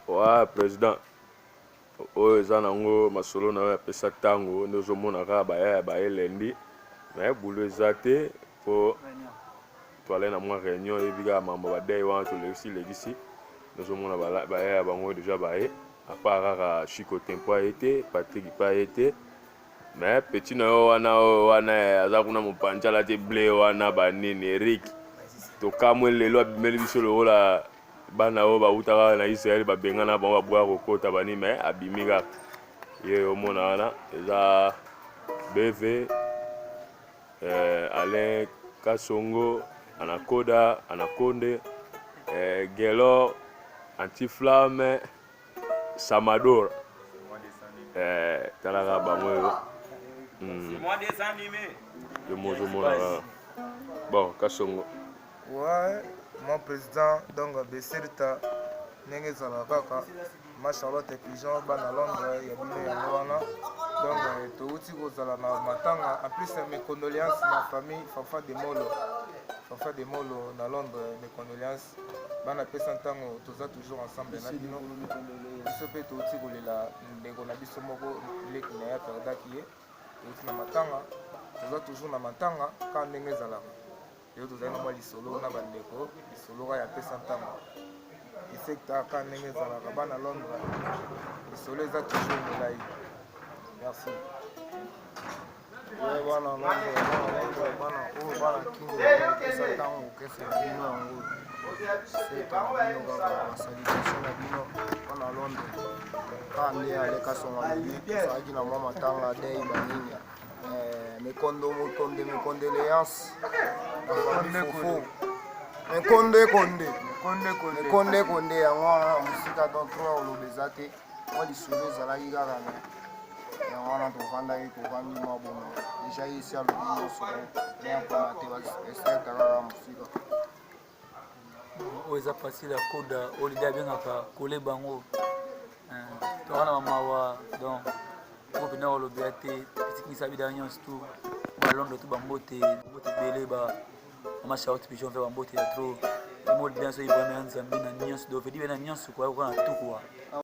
Ouais, président. Oyo eza nango masolo na yo apesa ntango nde ozomonaka baya baye lendi me bulu eza te po toale na mwa réunion eyebi kaka mambo badei wana tolegisi nozomona baya ya bango deja baye apart kaka Chico Tempo aye te, Patrick pa aye te me petit na yo wana aza kuna mopanzala te ble wana banini Eric tokamwe lelo abimeli biso lokola bana oyo bautaka na Israel babengana bango babwaka kokota bani me abimi kaka ye omona wana eza BV Alain Kasongo Anakonde Gelo Antiflamme Samador talaka bango yo mozomona bon Kasongo. Ouais, mon président, donc Besirta, Nengezala Kaka, ma Charlotte et Pigeon, Bana Londres, Yabine Yawana. Donc, tout outil Gozala Matanga. En plus, mes condoléances, ma famille, Fafa de Molo, dans Londres, mes condoléances. Bana Pesantango, tous toujours ensemble. Nabino, ce peut tout outil Golela, Negonabiso Mogo, Lek Naya Perdakie, et Matanga, toujours na Matanga, quand Nengezala. Yo tozali mwa lisolo na bandeko lisolo ya pesa ntango isekta ka ndenge ezalaka bana Londres lisolo eza toujours molai. Merci. Bana Londres bana kingo pesa ntango kese bino yango c'est bino kaka salutation na bino bana Londres ka nde aleka songa lobi tozalaki na mwa matanga dei banini mes condoléances. Konde yango wana mosika don trois olobeza te mwa lisolo ezalaki kaka yango wana tovandaki tovandi mwa bomo deja ye esi alobi nyonso neyampona te esekaka kaka mosika oyo eza facile ya koda olide abengaka koleba yango towana mamawa donc po mpena olobela te etikisa bida nyonso tu balondo tu bambote ebele mama Charlotte Pigeon mpe bambote ya tro emolide nyonso ibame ya nzambe na nyonso dovedi be na nyonso kwa na tukuwa